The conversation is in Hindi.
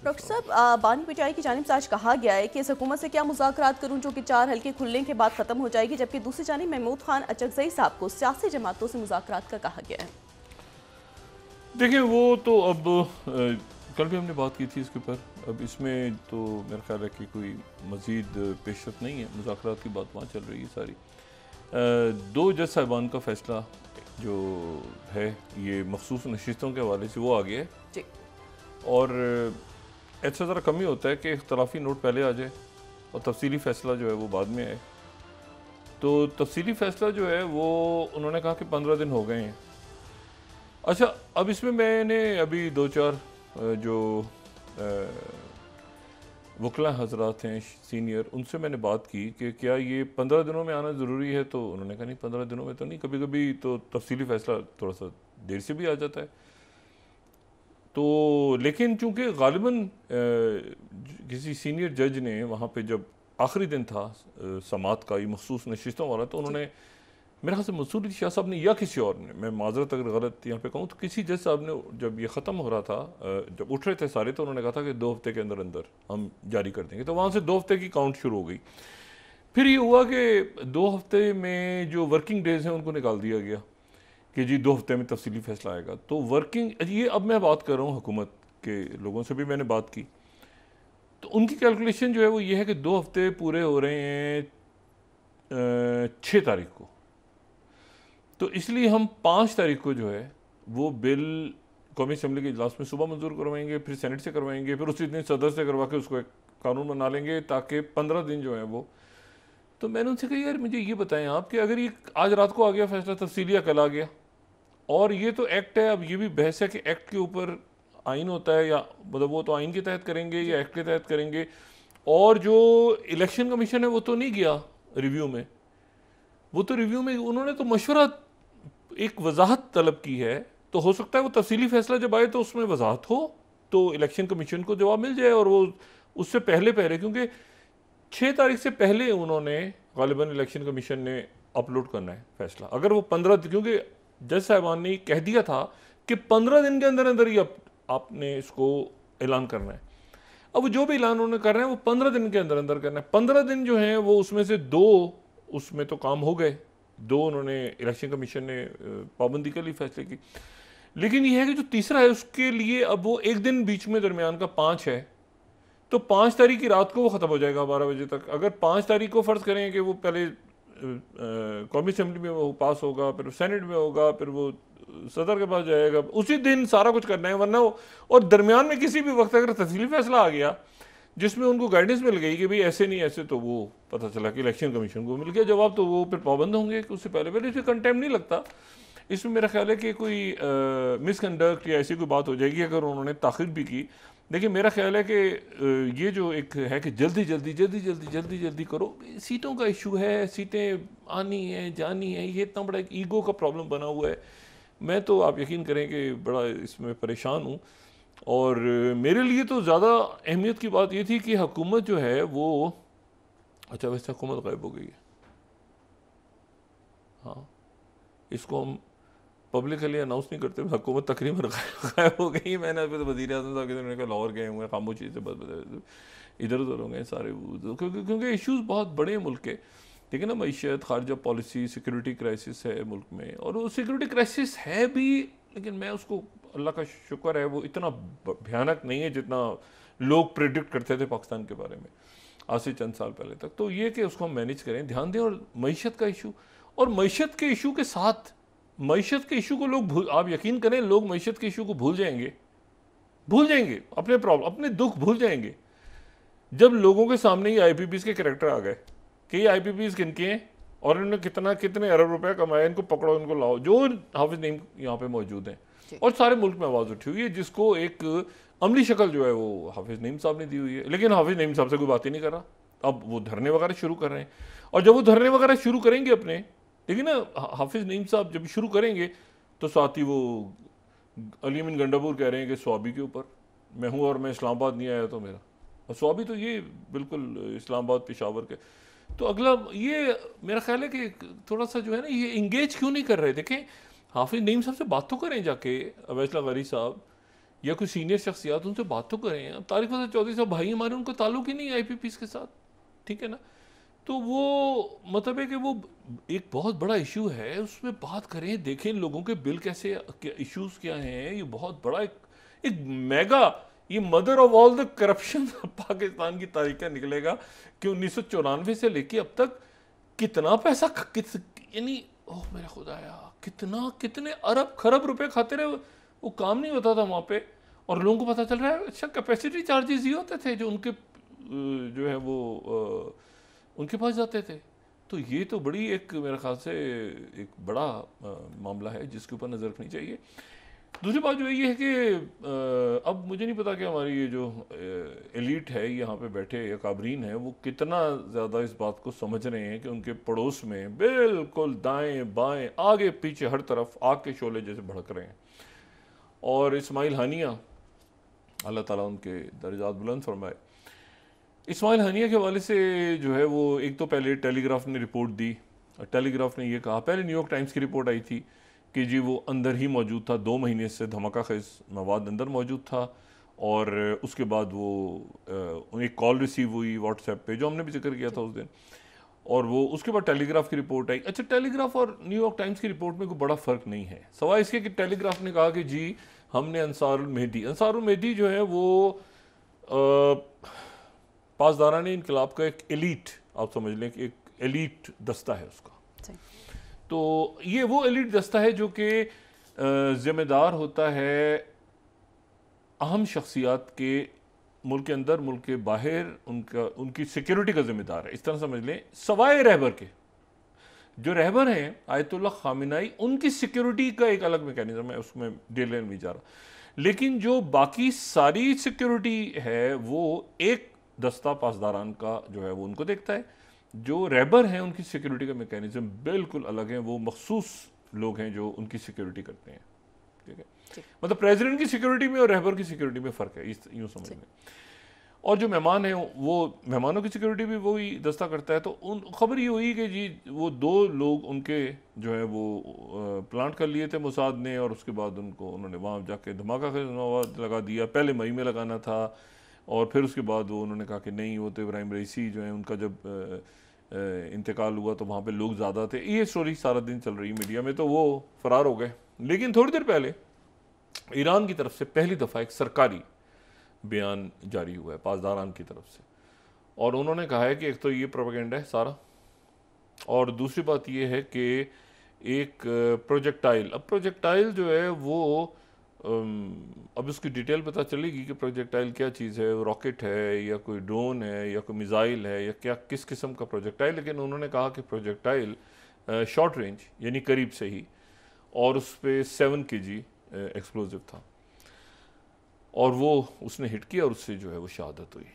डॉक्टर साहब, बानी पीटीआई की जानिब से आज कहा गया है कि इस हुकूमत से क्या मुज़ाकरात करूं जो कि 4 हल्के खुलने के बाद ख़त्म हो जाएगी, जबकि दूसरी जानिब महमूद खान अचकज़ई साहब को सियासी जमातों से मुज़ाकरात का कहा गया है। देखिए वो तो अब कल भी हमने बात की थी इसके ऊपर, अब इसमें तो मेरा ख्याल है कि कोई मज़ीद पेशरफ नहीं है, मुज़ाकरात की बात वहाँ चल रही है सारी। 2 जज साहिबान का फ़ैसला जो है ये मखसूस नशिस्तों के हवाले से वो आ गया है जी। और ऐसा ज़रा कम ही होता है कि इख्तलाफी नोट पहले आ जाए और तफसीली फ़ैसला जो है वो बाद में आए। तो तफसीली फ़ैसला जो है वो उन्होंने कहा कि 15 दिन हो गए हैं। अच्छा, अब इसमें मैंने अभी 2-4 जो वकला हजरात हैं सीनियर, उनसे मैंने बात की कि क्या ये 15 दिनों में आना ज़रूरी है, तो उन्होंने कहा नहीं 15 दिनों में तो नहीं, कभी कभी तो तफसीली फ़ैसला थोड़ा सा देर से भी आ जाता है। तो लेकिन चूंकि गालिबन किसी सीनियर जज ने वहाँ पे जब आखिरी दिन था समात का ये मखसूस नशिस्तों वाला, तो उन्होंने मेरे ख्याल से मंसूर शाह साहब ने या किसी और ने, मैं माजरत अगर गलत यहाँ पे कहूँ तो किसी जज साहब ने जब ये ख़त्म हो रहा था, जब उठ रहे थे सारे, तो उन्होंने कहा था कि 2 हफ्ते के अंदर अंदर हम जारी कर देंगे। तो वहाँ से 2 हफ्ते की काउंट शुरू हो गई। फिर ये हुआ कि 2 हफ्ते में जो वर्किंग डेज हैं उनको निकाल दिया गया कि जी 2 हफ्ते में तफसीली फैसला आएगा। तो वर्किंग, ये अब मैं बात कर रहा हूँ हुकूमत के लोगों से भी मैंने बात की, तो उनकी कैलकुलेशन जो है वो ये है कि 2 हफ्ते पूरे हो रहे हैं 6 तारीख को, तो इसलिए हम 5 तारीख को जो है वो बिल कौमी असम्बली के इजलास में सुबह मंजूर करवाएंगे, फिर सेनेट से करवाएंगे, फिर उसी दिन सदर से करवा के उसको एक कानून बना लेंगे ताकि 15 दिन जो है वो। तो मैंने उनसे कहा यार मुझे ये बताएं आप कि अगर ये आज रात को आ गया फैसला तफसीलिया कल आ गया, और ये तो एक्ट है, अब ये भी बहस है कि एक्ट के ऊपर आइन होता है, या मतलब वो तो आइन के तहत करेंगे या एक्ट के तहत करेंगे, और जो इलेक्शन कमीशन है वो तो नहीं गया रिव्यू में, वो तो रिव्यू में उन्होंने तो मशवरा एक वजाहत तलब की है, तो हो सकता है वो तफसीली फैसला जब आए तो उसमें वजाहत हो, तो इलेक्शन कमीशन को जवाब मिल जाए और वो उससे पहले पहले, क्योंकि 6 तारीख से पहले उन्होंने गालिबन इलेक्शन कमीशन ने अपलोड करना है फैसला। अगर वो 15, क्योंकि जज साहिबान ने कह दिया था कि 15 दिन के अंदर अंदर ही आपने इसको ऐलान करना है। अब जो भी ऐलान उन्होंने कर रहे हैं वो 15 दिन के अंदर अंदर करना है। 15 दिन जो हैं वो उसमें से 2 उसमें तो काम हो गए, 2 उन्होंने इलेक्शन कमीशन ने पाबंदी कर ली फैसले की, लेकिन यह है कि जो तीसरा है उसके लिए अब वो एक दिन बीच में दरमियान का 5 है, तो 5 तारीख की रात को वो ख़त्म हो जाएगा 12 बजे तक। अगर 5 तारीख को फ़र्ज़ करें कि वो पहले कौमी असम्बली में वो पास होगा, फिर सेनेट में होगा, फिर वो सदर के पास जाएगा, उसी दिन सारा कुछ करना है, वरना वो, और दरमियान में किसी भी वक्त अगर तफसीली फैसला आ गया जिसमें उनको गाइडेंस मिल गई कि भाई ऐसे नहीं ऐसे, तो वो पता चला कि इलेक्शन कमीशन को मिल गया जवाब, तो वो फिर पाबंद होंगे कि उससे पहले पहले। इसमें कंटेम्प्ट नहीं लगता, इसमें मेरा ख्याल है कि कोई मिसकंडक्ट या ऐसी कोई बात हो जाएगी अगर उन्होंने ताख़िर भी की। देखिए मेरा ख्याल है कि ये जो एक है कि जल्दी जल्दी जल्दी जल्दी जल्दी जल्दी करो, सीटों का इशू है, सीटें आनी है जानी है, ये इतना बड़ा एक ईगो का प्रॉब्लम बना हुआ है। मैं तो आप यकीन करें कि बड़ा इसमें परेशान हूँ, और मेरे लिए तो ज़्यादा अहमियत की बात ये थी कि हुकूमत जो है वो, अच्छा वैसे हुकूमत गायब हो गई है, हाँ इसको हम पब्लिकली अनाउंस नहीं करते, हुकूमत तकरीबन गायब हो गई। मैंने अभी तो वज़ीर आज़म साहब के कहा लाहौर गए हुए खामोशी से बस इधर उधर हो गए सारे, क्योंकि इश्यूज़ बहुत बड़े हैं मुल्क के। देखिए ना, मईशत, खारजा पॉलिसी, सिक्योरिटी क्राइसिस है मुल्क में, और वो सिक्योरिटी क्राइसिस है भी, लेकिन मैं उसको, अल्लाह का शुक्र है, वो इतना भयानक नहीं है जितना लोग प्रेडिक्ट करते थे पाकिस्तान के बारे में आज से चंद साल पहले तक। तो ये कि उसको हम मैनेज करें, ध्यान दें। और मईशत का इशू, और मईशत के इशू के साथ, मईशत के इशू को लोग आप यकीन करें, लोग मईशत के इशू को भूल जाएंगे अपने प्रॉब्लम, अपने दुख भूल जाएंगे जब लोगों के सामने ही IPPs के कैरेक्टर आ गए कि ये IPPs किनके हैं और इन्होंने कितने अरब रुपए कमाए, इनको पकड़ो, इनको लाओ। जो हाफिज नईम यहाँ पे मौजूद हैं, और सारे मुल्क में आवाज़ उठी हुई है, जिसको एक अमली शक्ल जो है वो हाफिज नईम साहब ने दी हुई है, लेकिन हाफिज नईम साहब से कोई बात ही नहीं कर रहा। अब वो धरने वगैरह शुरू कर रहे हैं, और जब वो धरने वगैरह शुरू करेंगे अपने, देखिए ना, हाफिज नईम साहब जब शुरू करेंगे तो साथ ही वो अली अमीन गंडापुर कह रहे हैं कि स्वाबी के ऊपर मैं हूँ और मैं इस्लामाबाद नहीं आया तो मेरा, और स्वाबी तो ये बिल्कुल इस्लामाबाद पेशावर के। तो अगला ये मेरा ख्याल है कि थोड़ा सा जो है ना, ये इंगेज क्यों नहीं कर रहे। देखें, हाफिज नईम साहब से बात तो करें जाके, अवैस लगारी साहब, या कोई सीनियर शख्सियात, उनसे बात तो करें। अब तारिक फजल चौधरी साहब भाई हमारे, उनको ताल्लुक ही नहीं है IPPs के साथ, ठीक है ना। तो वो मतलब है कि वो एक बहुत बड़ा इशू है, उसमें बात करें, देखें लोगों के बिल कैसे, इश्यूज क्या हैं। ये बहुत बड़ा एक मेगा, ये mother of all the corruption Pakistan की तारीख का निकलेगा कि 1994 से लेके अब तक कितना पैसा यानी ओह मेरा खुदाया, कितने अरब खरब रुपए खाते रहे, वो काम नहीं होता था वहाँ पे। और लोगों को पता चल रहा है अच्छा कैपेसिटी चार्जेस ये होते थे जो उनके जो है वो उनके पास जाते थे। तो ये तो बड़ी एक मेरे ख्याल से एक बड़ा मामला है जिसके ऊपर नज़र रखनी चाहिए। दूसरी बात जो है ये है कि अब मुझे नहीं पता कि हमारी ये जो एलीट है यहाँ पे बैठे या काबरीन है, वो कितना ज़्यादा इस बात को समझ रहे हैं कि उनके पड़ोस में बिल्कुल दाएं बाएं आगे पीछे हर तरफ आग के शोले जैसे भड़क रहे हैं। और इस्माइल हानिया, अल्लाह ताला उनके दर्जात बुलंद फरमाए, इस्माइल हानिया के हवाले से जो है वो एक तो पहले टेलीग्राफ ने रिपोर्ट दी। टेलीग्राफ ने ये कहा, पहले न्यूयॉर्क टाइम्स की रिपोर्ट आई थी कि जी वो अंदर ही मौजूद था, 2 महीने से धमाका खेज मवाद अंदर मौजूद था। और उसके बाद वो एक कॉल रिसीव हुई व्हाट्सएप पे, जो हमने भी जिक्र किया था उस दिन। और वो उसके बाद टेलीग्राफ की रिपोर्ट आई। अच्छा, टेलीग्राफ और न्यूयॉर्क टाइम्स की रिपोर्ट में कोई बड़ा फ़र्क नहीं है, सवाए इसके कि टेलीग्राफ ने कहा कि जी हमने अंसारुल मेहदी जो है वो पासदारान इनकलाब का एक एलीट, आप समझ लें कि एक एलीट दस्ता है उसका। तो ये वो एलीट दस्ता है जो कि जिम्मेदार होता है अहम शख्सियात के, मुल्क के अंदर मुल्क के बाहर उनकी सिक्योरिटी का जिम्मेदार है, इस तरह समझ लें। सवाए रहबर के, जो रहबर हैं आयतुल्लाह खामिनाई, उनकी सिक्योरिटी का एक अलग मैकेनिज्म है, उसमें डिटेल नहीं जा रहा। लेकिन जो बाकी सारी सिक्योरिटी है वो एक दस्ता पासदारान का जो है वो उनको देखता है। जो रहबर हैं उनकी सिक्योरिटी का मैकेनिज्म बिल्कुल अलग है, वो मखसूस लोग हैं जो उनकी सिक्योरिटी करते हैं, ठीक है। मतलब प्रेसिडेंट की सिक्योरिटी में और रहबर की सिक्योरिटी में फ़र्क है, यूँ समझ लें। और जो मेहमान हैं वो मेहमानों की सिक्योरिटी भी वही दस्ता करता है। तो उन खबर ये हुई कि जी वो 2 लोग उनके जो है वो प्लांट कर लिए थे मोसाद ने, और उसके बाद उन्होंने वहाँ जाके धमाका लगा दिया। पहले मई में लगाना था और फिर उसके बाद वो उन्होंने कहा कि नहीं, वो तो इब्राहिम रईसी जो है उनका जब इंतकाल हुआ तो वहाँ पे लोग ज़्यादा थे। ये स्टोरी सारा दिन चल रही मीडिया में, तो वो फरार हो गए। लेकिन थोड़ी देर पहले ईरान की तरफ से पहली दफ़ा एक सरकारी बयान जारी हुआ है पासदारान की तरफ से, और उन्होंने कहा है कि एक तो ये प्रोपेगेंडा है सारा, और दूसरी बात ये है कि एक प्रोजेक्टाइल, अब प्रोजेक्टाइल जो है वो अब उसकी डिटेल पता चलेगी कि प्रोजेक्टाइल क्या चीज़ है, रॉकेट है या कोई ड्रोन है या कोई मिसाइल है या क्या, किस किस्म का प्रोजेक्टाइल। लेकिन उन्होंने कहा कि प्रोजेक्टाइल शॉर्ट रेंज यानी करीब से ही, और उस पर 7 kg एक्सप्लोजिव था, और वो उसने हिट किया और उससे जो है वो शहादत हुई।